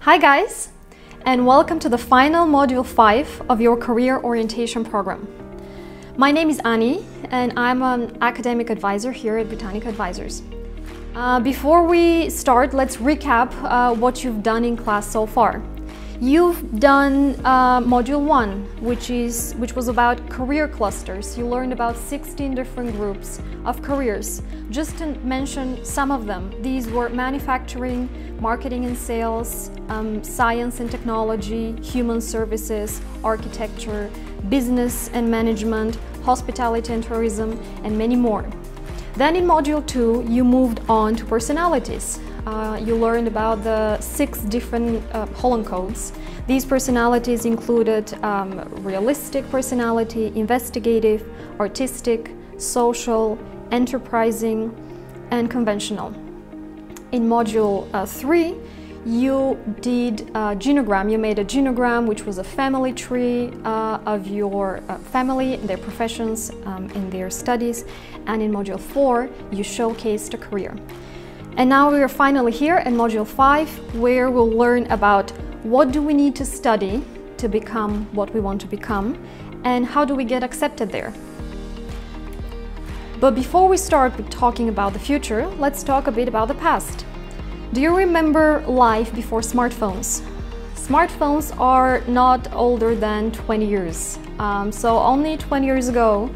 Hi guys, and welcome to the final Module 5 of your Career Orientation Program. My name is Ani, and I'm an academic advisor here at Britannica Advisors. Before we start, let's recap what you've done in class so far. You've done Module 1, which was about career clusters. You learned about 16 different groups of careers. Just to mention some of them, these were manufacturing, marketing and sales, science and technology, human services, architecture, business and management, hospitality and tourism, and many more. Then in Module 2, you moved on to personalities. You learned about the 6 different Holland codes. These personalities included realistic personality, investigative, artistic, social, enterprising, and conventional. In Module 3, you did a genogram. You made a genogram, which was a family tree of your family, their professions, and their studies. And in Module 4, you showcased a career. And now we are finally here in Module 5, where we'll learn about what do we need to study to become what we want to become, and how do we get accepted there. But before we start with talking about the future, let's talk a bit about the past. Do you remember life before smartphones? Smartphones are not older than 20 years. So only 20 years ago,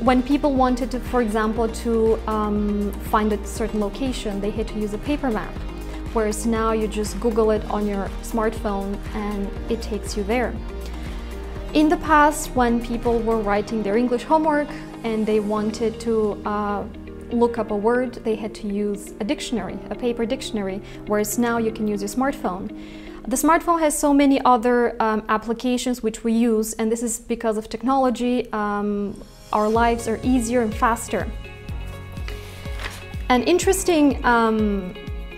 when people wanted to, for example, to find a certain location, they had to use a paper map. Whereas now you just Google it on your smartphone and it takes you there. In the past, when people were writing their English homework and they wanted to look up a word, they had to use a dictionary, a paper dictionary, whereas now you can use your smartphone. The smartphone has so many other applications which we use, and this is because of technology. Our lives are easier and faster. An interesting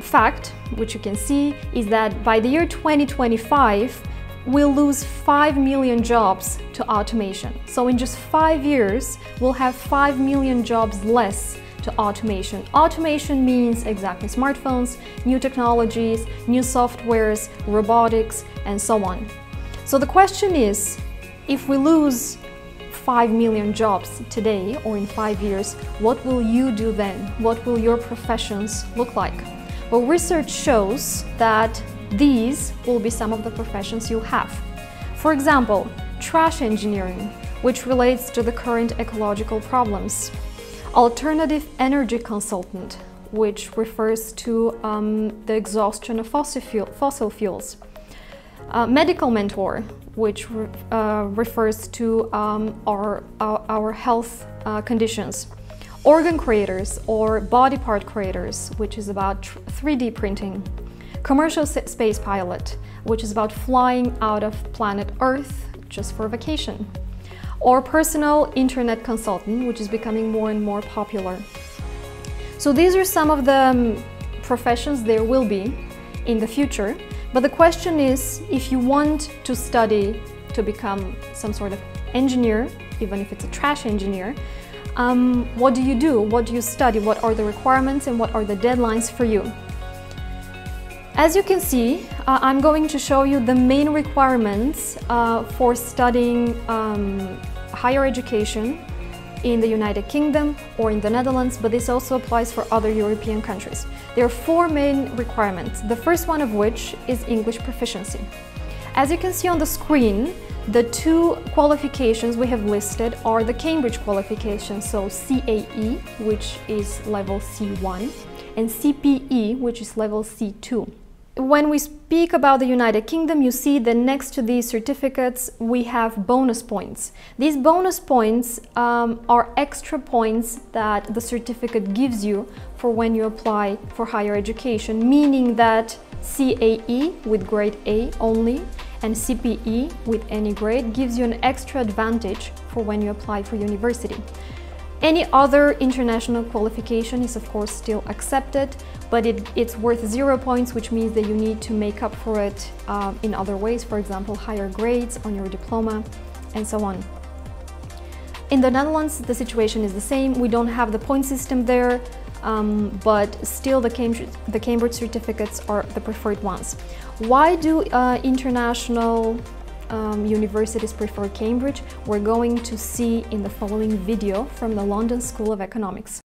fact, which you can see, is that by the year 2025, we'll lose 5 million jobs to automation. So in just 5 years, we'll have 5 million jobs less to automation. Automation means exactly smartphones, new technologies, new softwares, robotics, and so on. So the question is, if we lose 5 million jobs today or in 5 years, what will you do then? What will your professions look like? Well, research shows that these will be some of the professions you'll have. For example, trash engineering, which relates to the current ecological problems. Alternative energy consultant, which refers to the exhaustion of fossil fuels. Medical mentor, which refers to our health conditions. Organ creators or body part creators, which is about 3D printing. Commercial space pilot, which is about flying out of planet Earth just for vacation. Or personal internet consultant, which is becoming more and more popular. So these are some of the professions there will be in the future. But the question is, if you want to study to become some sort of engineer, even if it's a trash engineer, what do you do? What do you study? What are the requirements and what are the deadlines for you? As you can see, I'm going to show you the main requirements for studying higher education in the United Kingdom or in the Netherlands, but this also applies for other European countries. There are 4 main requirements, the first one of which is English proficiency. As you can see on the screen, the 2 qualifications we have listed are the Cambridge qualifications, so CAE, which is level C1, and CPE, which is level C2. When we speak about the United Kingdom, you see that next to these certificates we have bonus points. These bonus points are extra points that the certificate gives you for when you apply for higher education, meaning that CAE with grade A only and CPE with any grade gives you an extra advantage for when you apply for university. Any other international qualification is of course still accepted, but it's worth 0 points, which means that you need to make up for it in other ways, for example, higher grades on your diploma and so on. In the Netherlands, the situation is the same. We don't have the point system there. but still the Cambridge certificates are the preferred ones. Why do international universities prefer Cambridge? We're going to see in the following video from the London School of Economics.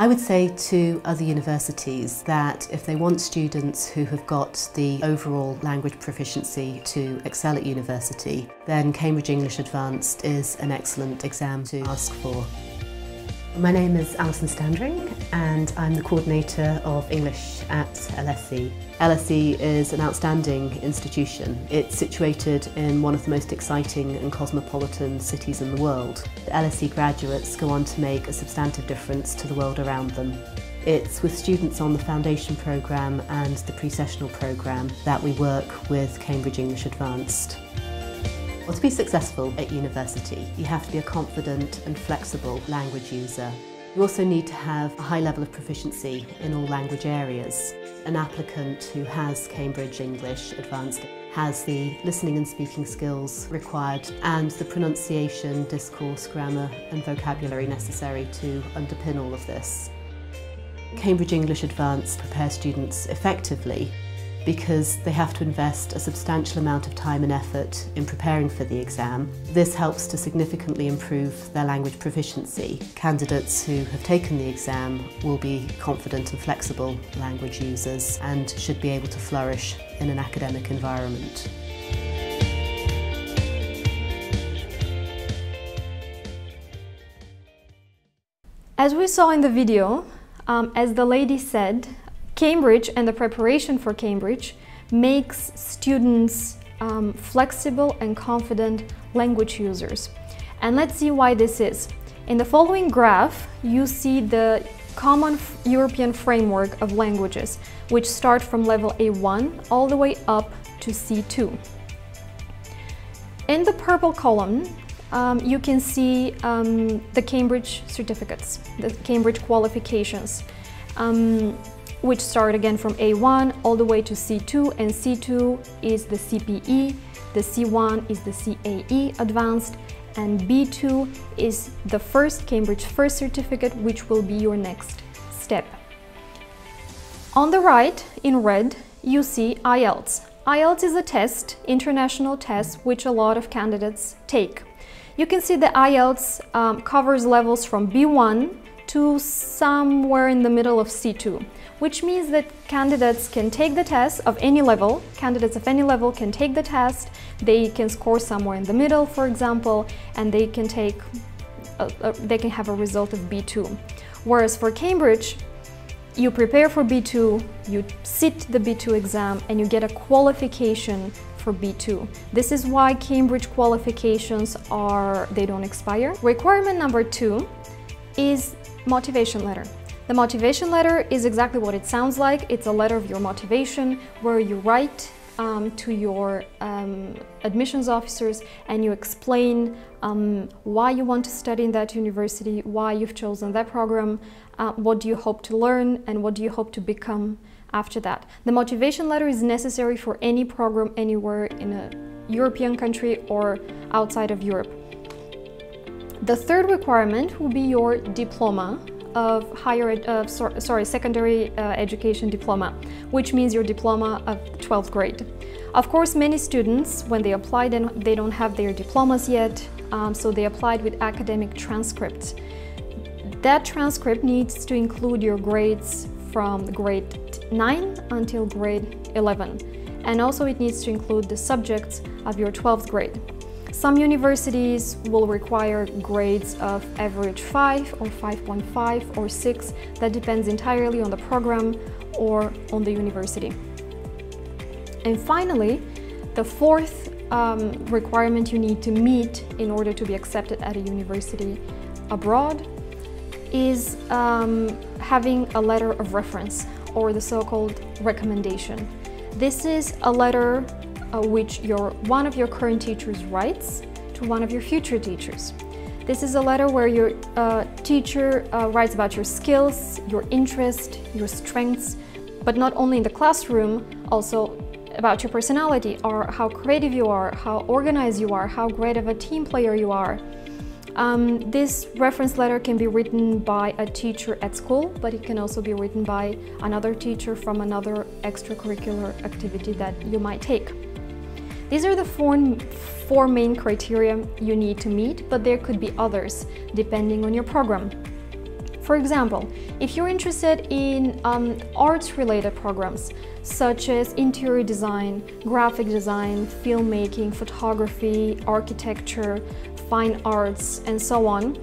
I would say to other universities that if they want students who have got the overall language proficiency to excel at university, then Cambridge English Advanced is an excellent exam to ask for. My name is Alison Standring and I'm the coordinator of English at LSE. LSE is an outstanding institution. It's situated in one of the most exciting and cosmopolitan cities in the world. The LSE graduates go on to make a substantive difference to the world around them. It's with students on the foundation programme and the pre-sessional programme that we work with Cambridge English Advanced. Well, to be successful at university, you have to be a confident and flexible language user. You also need to have a high level of proficiency in all language areas. An applicant who has Cambridge English Advanced has the listening and speaking skills required and the pronunciation, discourse, grammar and vocabulary necessary to underpin all of this. Cambridge English Advanced prepares students effectively because they have to invest a substantial amount of time and effort in preparing for the exam. This helps to significantly improve their language proficiency. Candidates who have taken the exam will be confident and flexible language users and should be able to flourish in an academic environment. As we saw in the video, as the lady said, Cambridge and the preparation for Cambridge makes students flexible and confident language users. And let's see why this is. In the following graph, you see the common European framework of languages, which start from level A1 all the way up to C2. In the purple column, you can see the Cambridge certificates, the Cambridge qualifications, which start again from A1 all the way to C2, and C2 is the CPE, the C1 is the CAE Advanced, and B2 is the first Cambridge First certificate, which will be your next step. On the right, in red, you see IELTS. IELTS is a test, international test, which a lot of candidates take. You can see the IELTS covers levels from B1 to somewhere in the middle of C2, which means that candidates can take the test of any level. Candidates of any level can take the test, they can score somewhere in the middle, for example, and they can have a result of B2. Whereas for Cambridge, you prepare for B2, you sit the B2 exam, and you get a qualification for B2. This is why Cambridge qualifications they don't expire. Requirement number 2 is motivation letter. The motivation letter is exactly what it sounds like. It's a letter of your motivation where you write to your admissions officers and you explain why you want to study in that university, why you've chosen that program, what do you hope to learn, and what do you hope to become after that. The motivation letter is necessary for any program anywhere in a European country or outside of Europe. The third requirement will be your diploma of secondary education diploma, which means your diploma of 12th grade. Of course, many students, when they apply, they don't have their diplomas yet, so they applied with academic transcripts. That transcript needs to include your grades from grade 9 until grade 11, and also it needs to include the subjects of your 12th grade. Some universities will require grades of average 5 or 5.5 or 6. That depends entirely on the program or on the university. And finally, the fourth requirement you need to meet in order to be accepted at a university abroad is having a letter of reference, or the so-called recommendation. This is a letter which one of your current teachers writes to one of your future teachers. This is a letter where your teacher writes about your skills, your interest, your strengths, but not only in the classroom, also about your personality, or how creative you are, how organized you are, how great of a team player you are. This reference letter can be written by a teacher at school, but it can also be written by another teacher from another extracurricular activity that you might take. These are the four main criteria you need to meet, but there could be others depending on your program. For example, if you're interested in arts-related programs, such as interior design, graphic design, filmmaking, photography, architecture, fine arts, and so on,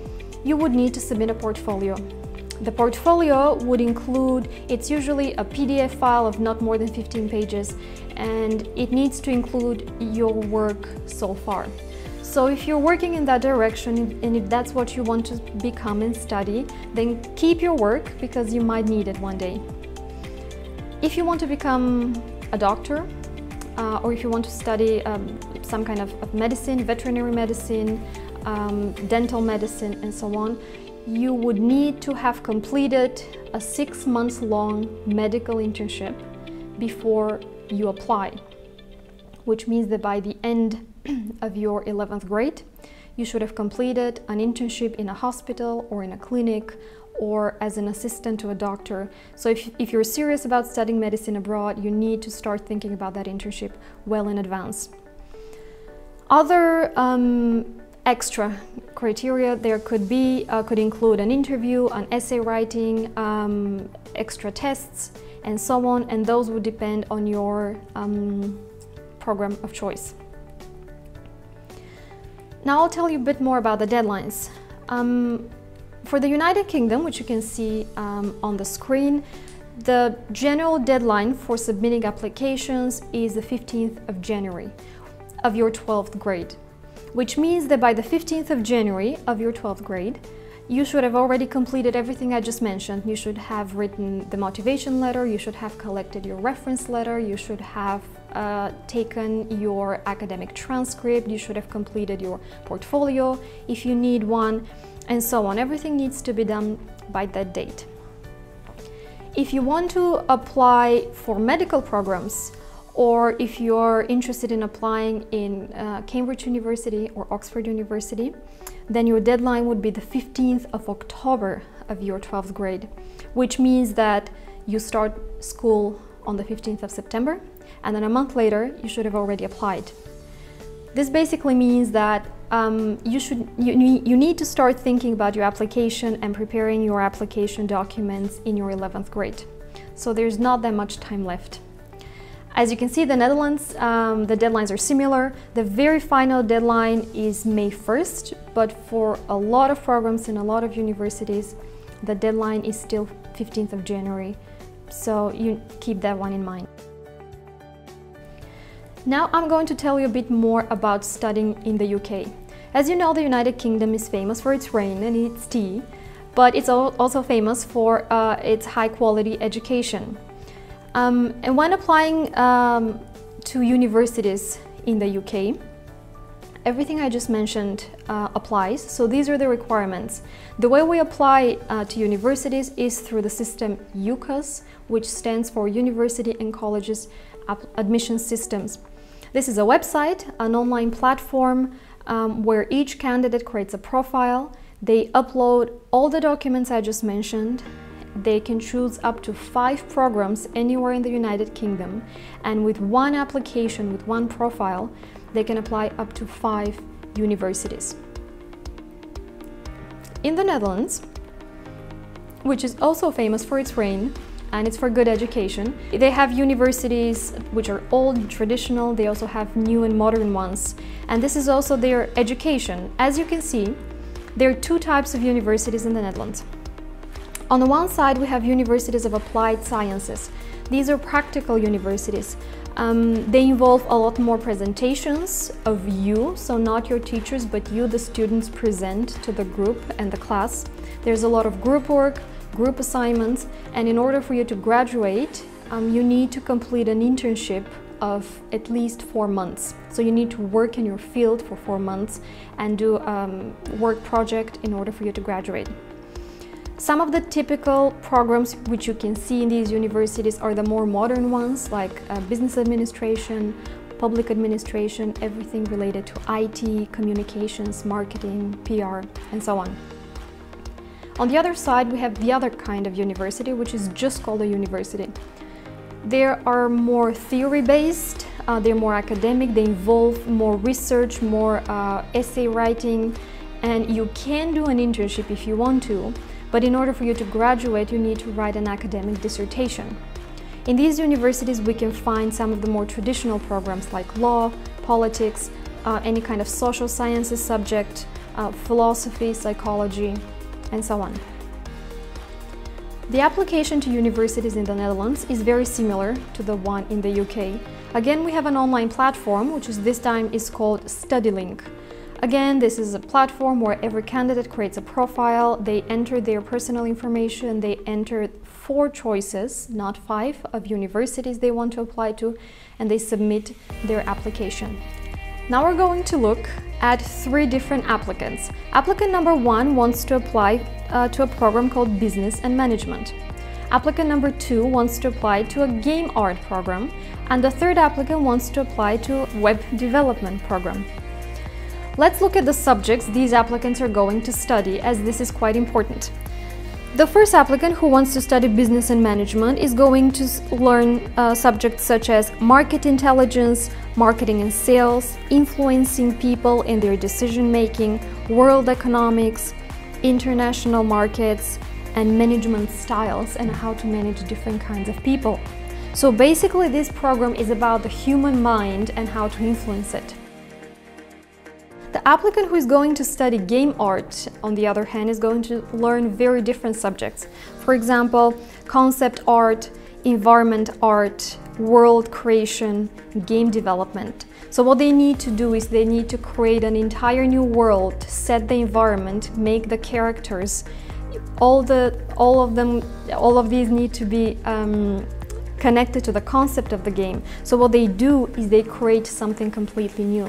you would need to submit a portfolio. The portfolio would include, it's usually a PDF file of not more than 15 pages, and it needs to include your work so far. So if you're working in that direction, and if that's what you want to become and study, then keep your work, because you might need it one day. If you want to become a doctor, or if you want to study some kind of medicine, veterinary medicine, dental medicine, and so on, you would need to have completed a 6-month-long medical internship before you apply, which means that by the end of your 11th grade, you should have completed an internship in a hospital or in a clinic or as an assistant to a doctor. So if you're serious about studying medicine abroad, you need to start thinking about that internship well in advance. Other extra criteria there could include an interview, an essay writing, extra tests, and so on, and those would depend on your program of choice. Now I'll tell you a bit more about the deadlines. For the United Kingdom, which you can see on the screen, the general deadline for submitting applications is the 15th of January of your 12th grade, which means that by the 15th of January of your 12th grade, you should have already completed everything I just mentioned. You should have written the motivation letter, you should have collected your reference letter, you should have taken your academic transcript, you should have completed your portfolio if you need one, and so on. Everything needs to be done by that date. If you want to apply for medical programs, or if you're interested in applying in Cambridge University or Oxford University, then your deadline would be the 15th of October of your 12th grade, which means that you start school on the 15th of September, and then a month later you should have already applied. This basically means that you need to start thinking about your application and preparing your application documents in your 11th grade. So there's not that much time left. As you can see, the Netherlands, the deadlines are similar. The very final deadline is May 1st, but for a lot of programs in a lot of universities, the deadline is still 15th of January. So you keep that one in mind. Now I'm going to tell you a bit more about studying in the UK. As you know, the United Kingdom is famous for its rain and its tea, but it's also famous for its high-quality education. And when applying to universities in the UK, everything I just mentioned applies. So these are the requirements. The way we apply to universities is through the system UCAS, which stands for University and Colleges Admission Systems. This is a website, an online platform where each candidate creates a profile. They upload all the documents I just mentioned. They can choose up to 5 programs anywhere in the United Kingdom, and with one application, with one profile, they can apply up to 5 universities. In the Netherlands, which is also famous for its rain and it's for good education, they have universities which are old and traditional. They also have new and modern ones, and this is also their education. As you can see, there are 2 types of universities in the Netherlands. On the one side, we have universities of applied sciences. These are practical universities. They involve a lot more presentations of you, so not your teachers, but you, the students, present to the group and the class. There's a lot of group work, group assignments, and in order for you to graduate, you need to complete an internship of at least 4 months. So you need to work in your field for 4 months and do a work project in order for you to graduate. Some of the typical programs which you can see in these universities are the more modern ones, like business administration, public administration, everything related to IT, communications, marketing, PR, and so on. On the other side, we have the other kind of university, which is just called a university. They are more theory-based, they're more academic, they involve more research, more essay writing, and you can do an internship if you want to, but in order for you to graduate, you need to write an academic dissertation. In these universities, we can find some of the more traditional programs like law, politics, any kind of social sciences subject, philosophy, psychology, and so on. The application to universities in the Netherlands is very similar to the one in the UK. Again, we have an online platform, which this time is called StudyLink. Again, this is a platform where every candidate creates a profile, they enter their personal information, they enter 4 choices, not 5, of universities they want to apply to, and they submit their application. Now we're going to look at 3 different applicants. Applicant number 1 wants to apply to a program called Business and Management. Applicant number 2 wants to apply to a game art program, and the third applicant wants to apply to a web development program. Let's look at the subjects these applicants are going to study, as this is quite important. The first applicant, who wants to study business and management, is going to learn subjects such as market intelligence, marketing and sales, influencing people in their decision-making, world economics, international markets, and management styles, and how to manage different kinds of people. So basically, this program is about the human mind and how to influence it. The applicant who is going to study game art, on the other hand, is going to learn very different subjects. For example, concept art, environment art, world creation, game development. So what they need to do is they need to create an entire new world, set the environment, make the characters. All of these need to be connected to the concept of the game. So what they do is they create something completely new.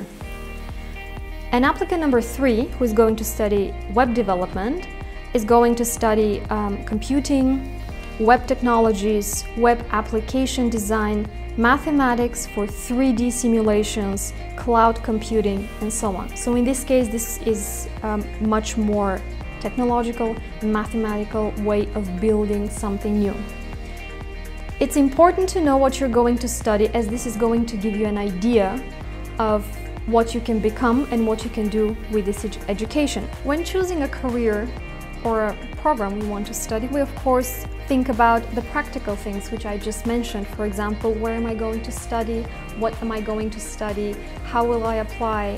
And applicant number 3, who is going to study web development, is going to study computing, web technologies, web application design, mathematics for 3D simulations, cloud computing, and so on. So in this case, this is much more technological and mathematical way of building something new. It's important to know what you're going to study, as this is going to give you an idea of what you can become and what you can do with this education. When choosing a career or a program we want to study, we of course think about the practical things which I just mentioned. For example, where am I going to study? What am I going to study? How will I apply?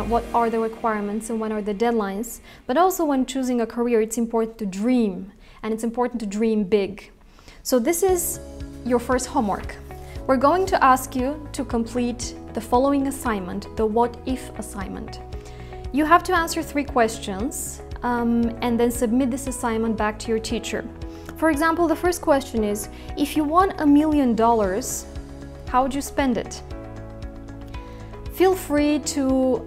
What are the requirements and when are the deadlines? But also when choosing a career, it's important to dream, and it's important to dream big. So this is your first homework. We're going to ask you to complete the following assignment, the what if assignment. You have to answer 3 questions and then submit this assignment back to your teacher. For example, the first question is, if you won $1 million, how would you spend it? Feel free to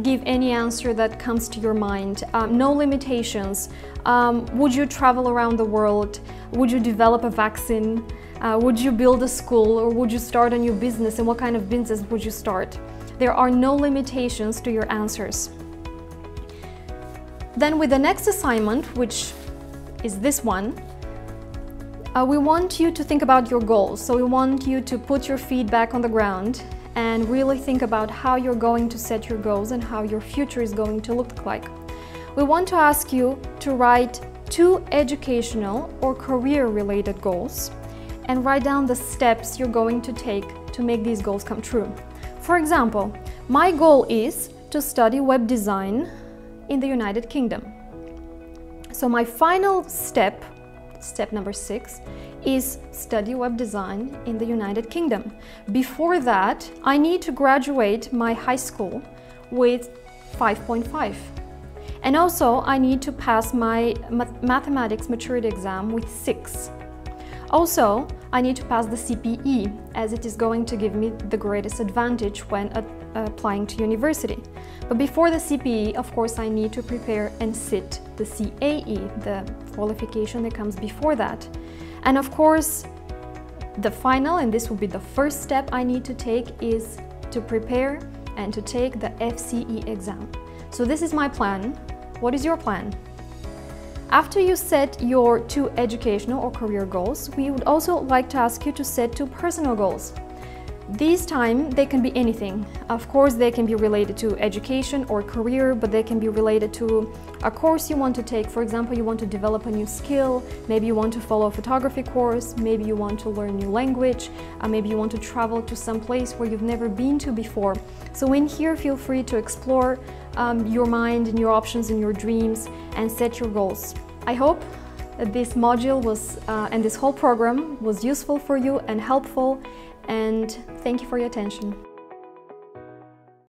give any answer that comes to your mind. No limitations. Would you travel around the world? Would you develop a vaccine? Would you build a school, or would you start a new business, and what kind of business would you start? There are no limitations to your answers. Then with the next assignment, which is this one, we want you to think about your goals. So we want you to put your feet back on the ground and really think about how you're going to set your goals and how your future is going to look like. We want to ask you to write 2 educational or career-related goals and write down the steps you're going to take to make these goals come true. For example, my goal is to study web design in the United Kingdom. So my final step, step number 6, is study web design in the United Kingdom. Before that, I need to graduate my high school with 5.5. And also, I need to pass my mathematics maturity exam with 6. Also, I need to pass the CPE, as it is going to give me the greatest advantage when applying to university. But before the CPE, of course, I need to prepare and sit the CAE, the qualification that comes before that. And of course, the final, and this will be the first step I need to take, is to prepare and to take the FCE exam. So this is my plan. What is your plan? After you set your 2 educational or career goals, we would also like to ask you to set 2 personal goals. These time, they can be anything. Of course, they can be related to education or career, but they can be related to a course you want to take. For example, you want to develop a new skill, maybe you want to follow a photography course, maybe you want to learn a new language, maybe you want to travel to some place where you've never been to before. So in here, feel free to explore your mind and your options and your dreams and set your goals. I hope that this module was and this whole program was useful for you and helpful, and thank you for your attention.